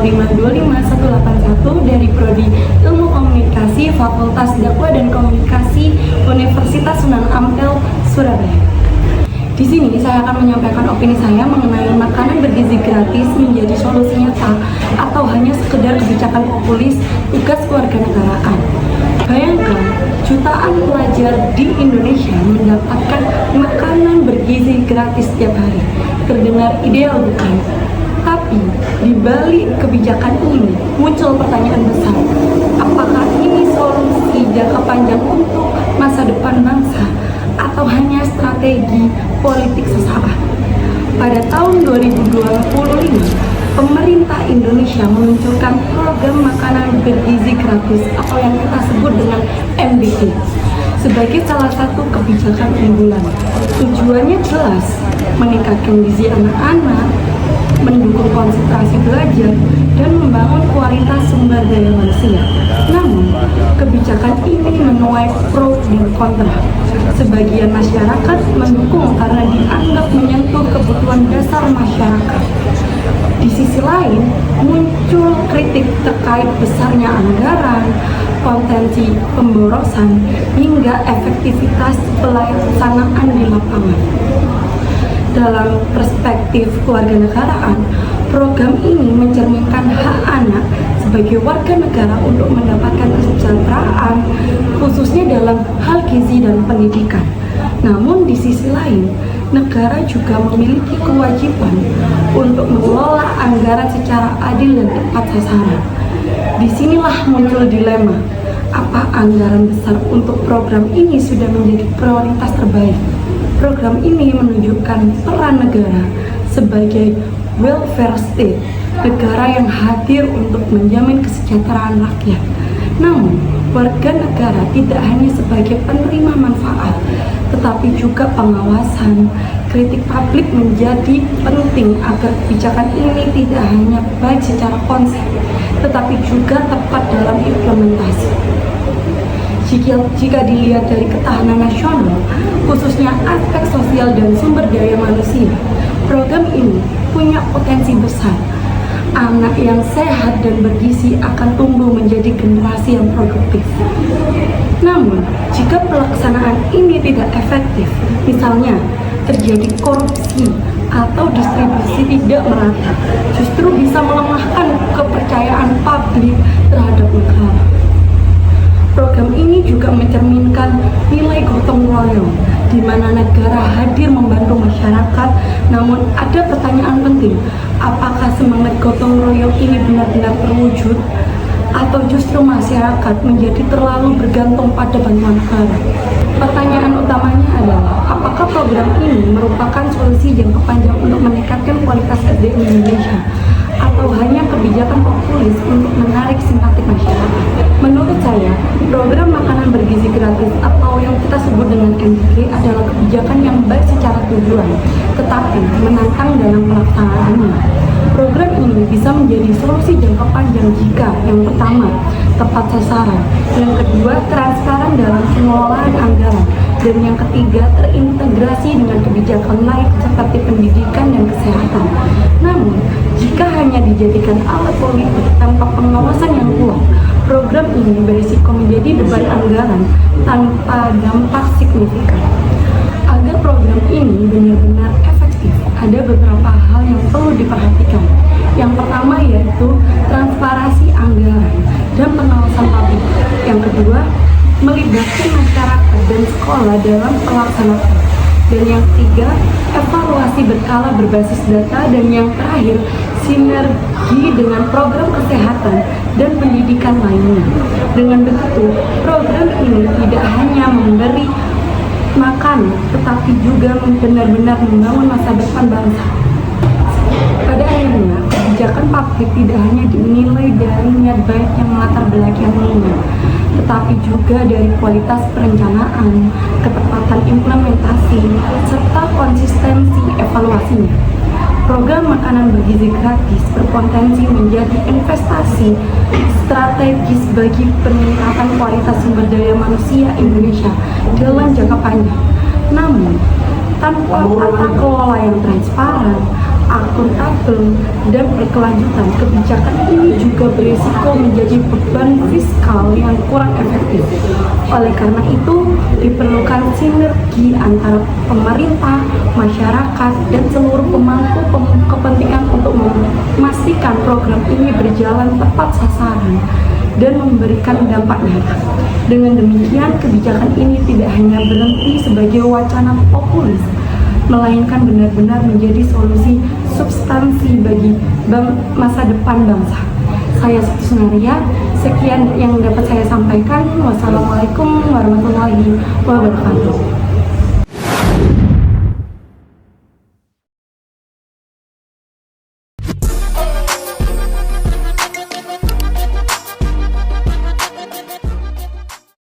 5252181 dari Prodi Ilmu Komunikasi Fakultas Dakwah dan Komunikasi Universitas Sunan Ampel, Surabaya. Di sini saya akan menyampaikan opini saya mengenai makanan bergizi gratis menjadi solusi nyata atau hanya sekedar kebijakan populis tugas kewarganegaraan. Bayangkan, jutaan pelajar di Indonesia mendapatkan makanan bergizi gratis setiap hari. Terdengar ideal bukan? Tapi di balik kebijakan ini muncul pertanyaan besar. Apakah ini solusi jangka panjang untuk masa depan bangsa atau hanya strategi politik sesaat? Pada tahun 2025, pemerintah Indonesia meluncurkan program makanan bergizi gratis atau yang kita sebut dengan MBG sebagai salah satu kebijakan unggulan. Tujuannya jelas, meningkatkan gizi anak-anak, mendukung konsentrasi belajar, dan membangun kualitas sumber daya manusia. Namun, kebijakan ini menuai pro dan kontra. Sebagian masyarakat mendukung karena dianggap menyentuh kebutuhan dasar masyarakat. Di sisi lain, muncul kritik terkait besarnya anggaran, potensi pemborosan, hingga efektivitas pelaksanaan di lapangan. Dalam perspektif kewarganegaraan, program ini mencerminkan hak anak sebagai warga negara untuk mendapatkan kesejahteraan, khususnya dalam hal gizi dan pendidikan. Namun di sisi lain, negara juga memiliki kewajiban untuk mengelola anggaran secara adil dan tepat sasaran. Disinilah muncul dilema, apa anggaran besar untuk program ini sudah menjadi prioritas terbaik? Program ini menunjukkan peran negara sebagai welfare state, negara yang hadir untuk menjamin kesejahteraan rakyat. Namun, warga negara tidak hanya sebagai penerima manfaat, tetapi juga pengawasan. Kritik publik menjadi penting agar kebijakan ini tidak hanya baik secara konsep, tetapi juga tepat dalam implementasi. Jika dilihat dari ketahanan nasional, khususnya aspek sosial dan sumber daya manusia, program ini punya potensi besar. Anak yang sehat dan bergizi akan tumbuh menjadi generasi yang produktif. Namun, jika pelaksanaan ini tidak efektif, misalnya terjadi korupsi atau distribusi tidak merata, justru bisa melemahkan kepercayaan publik terhadap negara. Program ini juga mencerminkan nilai gotong royong, di mana negara hadir membantu masyarakat. Namun ada pertanyaan penting, apakah semangat gotong royong ini benar-benar terwujud? Atau justru masyarakat menjadi terlalu bergantung pada bantuan negara? Pertanyaan utamanya adalah, apakah program ini merupakan solusi jangka panjang untuk meningkatkan kualitas SDM Indonesia? Atau hanya kebijakan populis untuk menarik simpati masyarakat? Menurut saya, program makanan bergizi gratis atau yang kita sebut dengan MBG adalah kebijakan yang baik secara tujuan, tetapi menantang dalam pelaksanaannya. Program ini bisa menjadi solusi jangka panjang jika yang pertama, tepat sasaran, yang kedua, transparan dalam pengelolaan anggaran, dan yang ketiga, terintegrasi dengan kebijakan lain seperti pendidikan dan kesehatan. Namun, jika hanya dijadikan alat politik tanpa pengawasan yang kuat, program ini berisiko menjadi beban anggaran tanpa dampak signifikan. Agar program ini benar-benar efektif, ada beberapa hal yang perlu diperhatikan. Yang pertama yaitu transparansi anggaran dan pengawasan publik. Yang kedua, melibatkan masyarakat dan sekolah dalam pelaksanaan. Dan yang ketiga, evaluasi berkala berbasis data. Dan yang terakhir, sinergi dengan program kesehatan dan pendidikan lainnya. Dengan begitu, program ini tidak hanya memberi makan, tetapi juga benar-benar membangun masa depan bangsa. Pada akhirnya, kebijakan publik tidak hanya dinilai dari niat baik yang melatar belakanginya, tetapi juga dari kualitas perencanaan, ketepatan implementasi, serta konsistensi evaluasinya. Program makanan bergizi gratis berpotensi menjadi investasi strategis bagi peningkatan kualitas sumber daya manusia Indonesia dalam jangka panjang. Namun, tanpa tata kelola yang transparan, akuntabel, dan berkelanjutan. Kebijakan ini juga berisiko menjadi beban fiskal yang kurang efektif. Oleh karena itu, diperlukan sinergi antara pemerintah, masyarakat, dan seluruh pemangku kepentingan untuk memastikan program ini berjalan tepat sasaran dan memberikan dampak nyata. Dengan demikian, kebijakan ini tidak hanya berhenti sebagai wacana populis, melainkan benar-benar menjadi solusi substansi bagi masa depan bangsa. Saya Siti Sunaria, sekian yang dapat saya sampaikan. Wassalamualaikum warahmatullahi wabarakatuh.